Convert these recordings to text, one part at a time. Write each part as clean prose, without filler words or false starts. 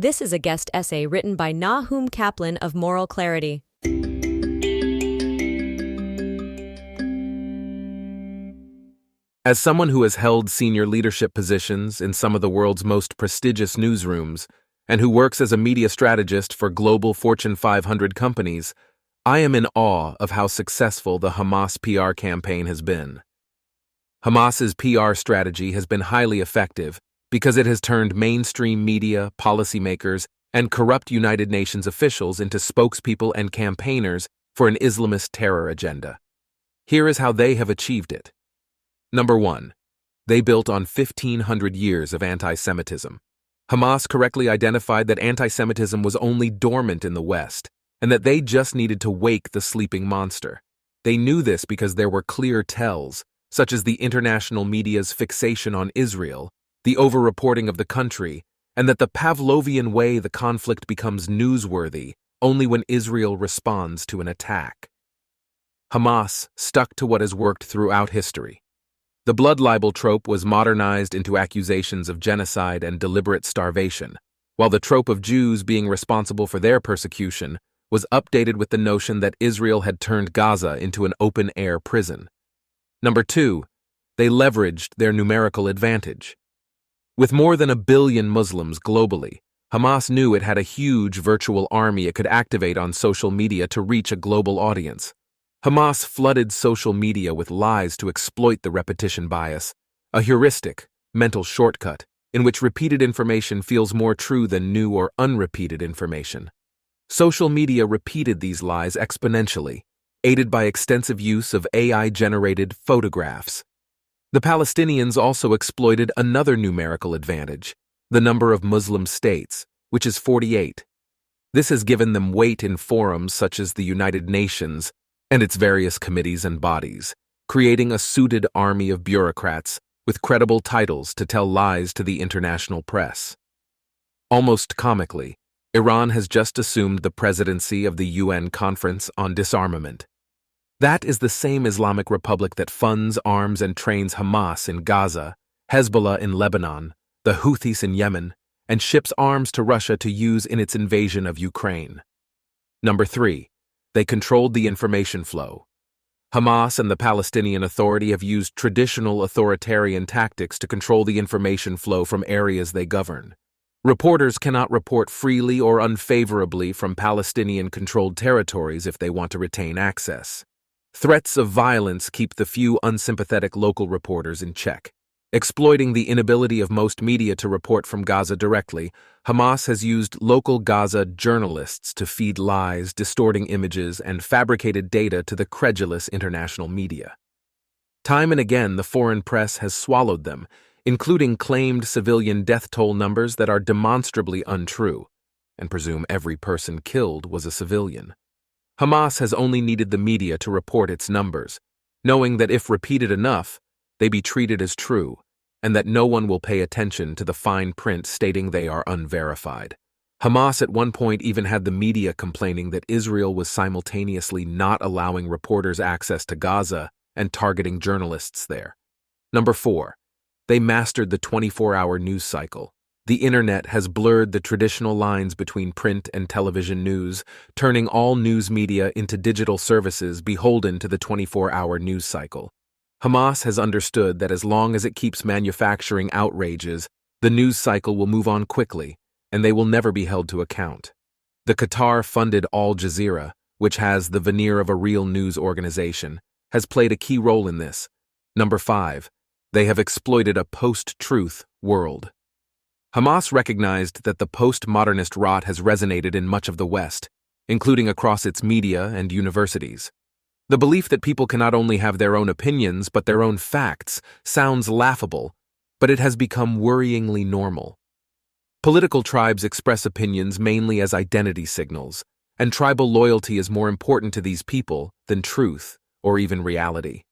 This is a guest essay written by Nahum Kaplan of Moral Clarity. As someone who has held senior leadership positions in some of the world's most prestigious newsrooms and who works as a media strategist for global Fortune 500 companies, I am in awe of how successful the Hamas PR campaign has been. Hamas's PR strategy has been highly effective because it has turned mainstream media, policymakers, and corrupt United Nations officials into spokespeople and campaigners for an Islamist terror agenda. Here is how they have achieved it. Number 1. They built on 1,500 years of anti-Semitism. Hamas correctly identified that anti-Semitism was only dormant in the West, and that they just needed to wake the sleeping monster. They knew this because there were clear tells, such as the international media's fixation on Israel, the over-reporting of the country, and that the Pavlovian way the conflict becomes newsworthy only when Israel responds to an attack. Hamas stuck to what has worked throughout history. The blood libel trope was modernized into accusations of genocide and deliberate starvation, while the trope of Jews being responsible for their persecution was updated with the notion that Israel had turned Gaza into an open-air prison. Number 2, they leveraged their numerical advantage. With more than 1 billion Muslims globally, Hamas knew it had a huge virtual army it could activate on social media to reach a global audience. Hamas flooded social media with lies to exploit the repetition bias, a heuristic, mental shortcut, in which repeated information feels more true than new or unrepeated information. Social media repeated these lies exponentially, aided by extensive use of AI-generated photographs. The Palestinians also exploited another numerical advantage, the number of Muslim states, which is 48. This has given them weight in forums such as the United Nations and its various committees and bodies, creating a suited army of bureaucrats with credible titles to tell lies to the international press. Almost comically, Iran has just assumed the presidency of the UN Conference on Disarmament. That is the same Islamic Republic that funds, arms, and trains Hamas in Gaza, Hezbollah in Lebanon, the Houthis in Yemen, and ships arms to Russia to use in its invasion of Ukraine. Number 3. They controlled the information flow. Hamas and the Palestinian Authority have used traditional authoritarian tactics to control the information flow from areas they govern. Reporters cannot report freely or unfavorably from Palestinian-controlled territories if they want to retain access. Threats of violence keep the few unsympathetic local reporters in check. Exploiting the inability of most media to report from Gaza directly, Hamas has used local Gaza journalists to feed lies, distorting images, and fabricated data to the credulous international media. Time and again, the foreign press has swallowed them, including claimed civilian death toll numbers that are demonstrably untrue, and presume every person killed was a civilian. Hamas has only needed the media to report its numbers, knowing that if repeated enough, they be treated as true, and that no one will pay attention to the fine print stating they are unverified. Hamas at one point even had the media complaining that Israel was simultaneously not allowing reporters access to Gaza and targeting journalists there. Number 4. They mastered the 24-hour news cycle. The internet has blurred the traditional lines between print and television news, turning all news media into digital services beholden to the 24-hour news cycle. Hamas has understood that as long as it keeps manufacturing outrages, the news cycle will move on quickly, and they will never be held to account. The Qatar-funded Al Jazeera, which has the veneer of a real news organization, has played a key role in this. Number 5. They have exploited a post-truth world. Hamas recognized that the post-modernist rot has resonated in much of the West, including across its media and universities. The belief that people can not only have their own opinions but their own facts sounds laughable, but it has become worryingly normal. Political tribes express opinions mainly as identity signals, and tribal loyalty is more important to these people than truth or even reality.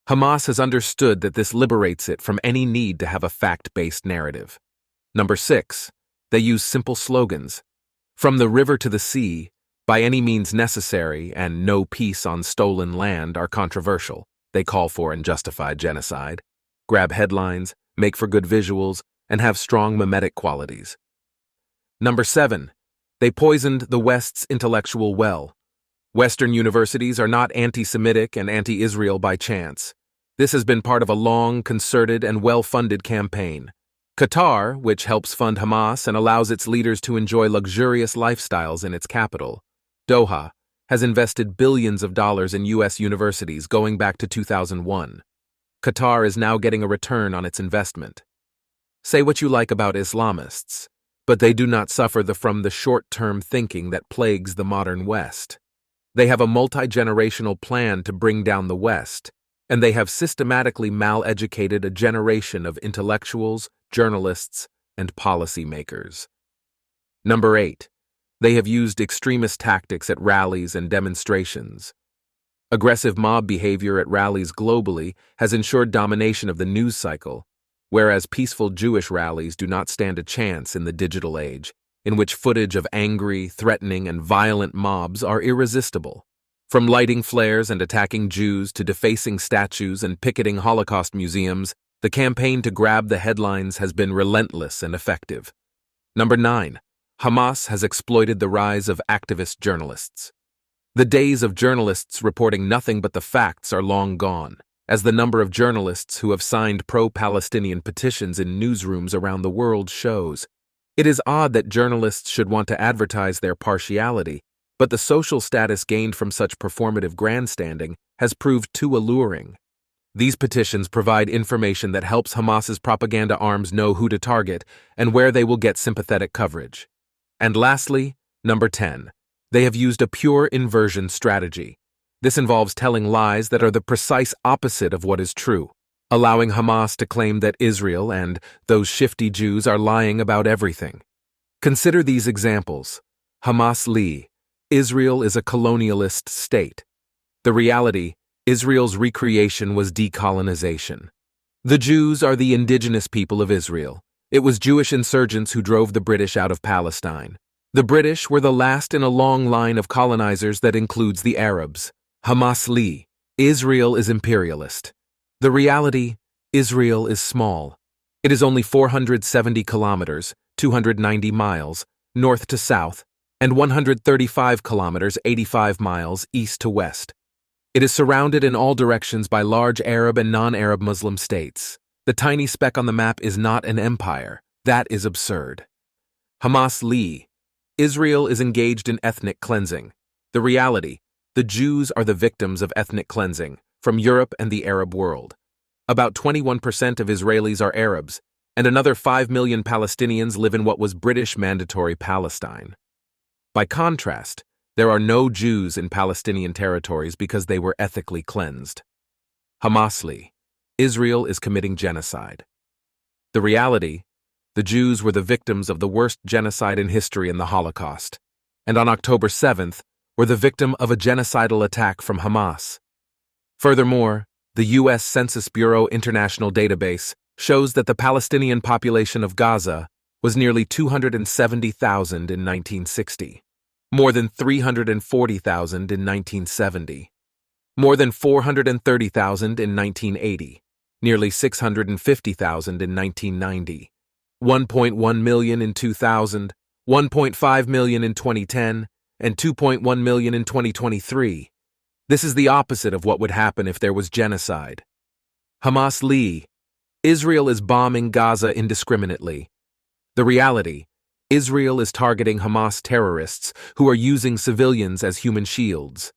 Hamas has understood that this liberates it from any need to have a fact-based narrative. Number 6. They use simple slogans. From the river to the sea, by any means necessary, and no peace on stolen land are controversial. They call for and justify genocide, grab headlines, make for good visuals, and have strong mimetic qualities. Number 7. They poisoned the West's intellectual well. Western universities are not anti-Semitic and anti-Israel by chance. This has been part of a long, concerted, and well-funded campaign. Qatar, which helps fund Hamas and allows its leaders to enjoy luxurious lifestyles in its capital, Doha, has invested billions of dollars in U.S. universities going back to 2001. Qatar is now getting a return on its investment. Say what you like about Islamists, but they do not suffer from the short-term thinking that plagues the modern West. They have a multi-generational plan to bring down the West, and they have systematically mal-educated a generation of intellectuals, journalists, and policymakers. Number 8. They have used extremist tactics at rallies and demonstrations. Aggressive mob behavior at rallies globally has ensured domination of the news cycle, whereas peaceful Jewish rallies do not stand a chance in the digital age, in which footage of angry, threatening, and violent mobs are irresistible. From lighting flares and attacking Jews to defacing statues and picketing Holocaust museums, the campaign to grab the headlines has been relentless and effective. Number 9. Hamas has exploited the rise of activist journalists. The days of journalists reporting nothing but the facts are long gone, as the number of journalists who have signed pro-Palestinian petitions in newsrooms around the world shows. It is odd that journalists should want to advertise their partiality, but the social status gained from such performative grandstanding has proved too alluring. These petitions provide information that helps Hamas's propaganda arms know who to target and where they will get sympathetic coverage. And lastly, number 10. They have used a pure inversion strategy. This involves telling lies that are the precise opposite of what is true, allowing Hamas to claim that Israel and those shifty Jews are lying about everything. Consider these examples. Hamas-Li. Israel is a colonialist state. The reality, Israel's recreation was decolonization. The Jews are the indigenous people of Israel. It was Jewish insurgents who drove the British out of Palestine. The British were the last in a long line of colonizers that includes the Arabs. Hamas-Li. Israel is imperialist. The reality, Israel is small. It is only 470 kilometers, 290 miles, north to south, and 135 kilometers, 85 miles, east to west. It is surrounded in all directions by large Arab and non-Arab Muslim states. The tiny speck on the map is not an empire. That is absurd. Hamas-Li. Israel is engaged in ethnic cleansing. The reality, the Jews are the victims of ethnic cleansing from Europe and the Arab world. About 21% of Israelis are Arabs, and another 5 million Palestinians live in what was British Mandatory Palestine. By contrast, there are no Jews in Palestinian territories because they were ethically cleansed. Hamas-Li. Israel is committing genocide. The reality, the Jews were the victims of the worst genocide in history in the Holocaust, and on October 7th were the victim of a genocidal attack from Hamas. Furthermore, the U.S. Census Bureau International Database shows that the Palestinian population of Gaza was nearly 270,000 in 1960, more than 340,000 in 1970, more than 430,000 in 1980, nearly 650,000 in 1990, 1.1 million in 2000, 1.5 million in 2010, and 2.1 million in 2023. This is the opposite of what would happen if there was genocide. Hamas-Li. Israel is bombing Gaza indiscriminately. The reality, Israel is targeting Hamas terrorists who are using civilians as human shields.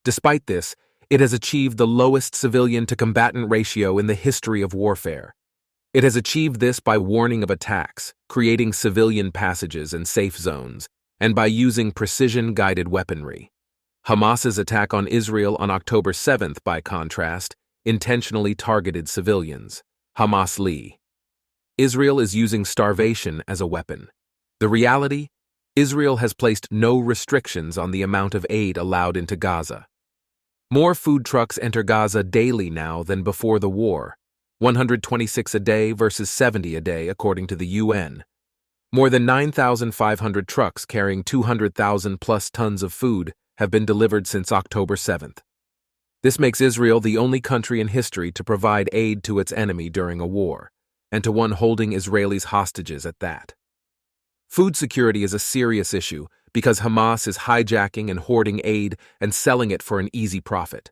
Despite this, it has achieved the lowest civilian-to-combatant ratio in the history of warfare. It has achieved this by warning of attacks, creating civilian passages and safe zones, and by using precision-guided weaponry. Hamas's attack on Israel on October 7th, by contrast, intentionally targeted civilians. Hamas-Li. Israel is using starvation as a weapon. The reality, Israel has placed no restrictions on the amount of aid allowed into Gaza. More food trucks enter Gaza daily now than before the war, 126 a day versus 70 a day according to the UN. More than 9,500 trucks carrying 200,000 plus tons of food have been delivered since October 7th. This makes Israel the only country in history to provide aid to its enemy during a war, and to one holding Israelis hostages at that. Food security is a serious issue because Hamas is hijacking and hoarding aid and selling it for an easy profit.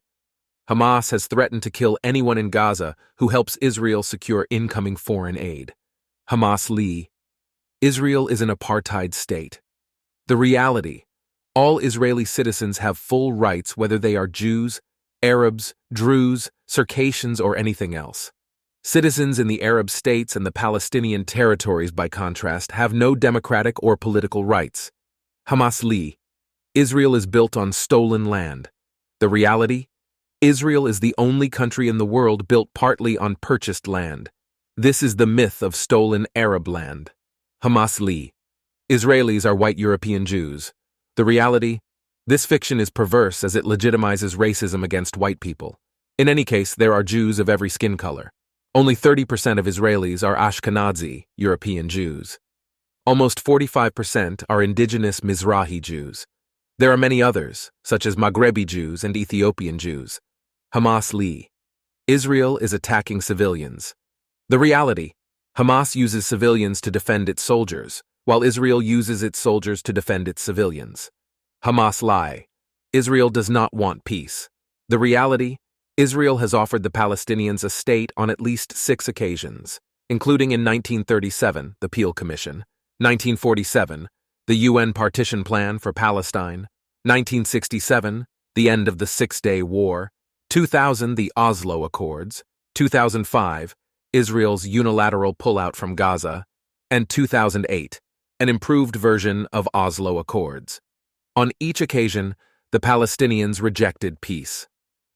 Hamas has threatened to kill anyone in Gaza who helps Israel secure incoming foreign aid. Hamas. Israel is an apartheid state. The reality: all Israeli citizens have full rights whether they are Jews, Arabs, Druze, Circassians, or anything else. Citizens in the Arab states and the Palestinian territories, by contrast, have no democratic or political rights. Hamas. Israel is built on stolen land. The reality: Israel is the only country in the world built partly on purchased land. This is the myth of stolen Arab land. Hamas. Israelis are white European Jews. The reality: this fiction is perverse as it legitimizes racism against white people. In any case, there are Jews of every skin color. Only 30% of Israelis are Ashkenazi, European Jews. Almost 45% are indigenous Mizrahi Jews. There are many others, such as Maghrebi Jews and Ethiopian Jews. Hamas. Israel is attacking civilians. The reality: Hamas uses civilians to defend its soldiers, while Israel uses its soldiers to defend its civilians. Hamas. Israel does not want peace. The reality: Israel has offered the Palestinians a state on at least 6 occasions, including in 1937, the Peel Commission, 1947, the UN Partition Plan for Palestine, 1967, the end of the Six-Day War, 2000, the Oslo Accords, 2005, Israel's unilateral pullout from Gaza, and 2008, an improved version of Oslo Accords. On each occasion, the Palestinians rejected peace.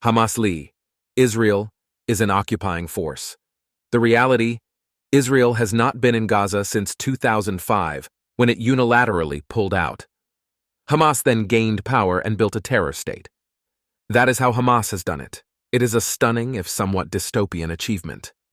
Hamas. Israel is an occupying force. The reality: Israel has not been in Gaza since 2005, when it unilaterally pulled out. Hamas then gained power and built a terror state. That is how Hamas has done it. It is a stunning, if somewhat dystopian, achievement.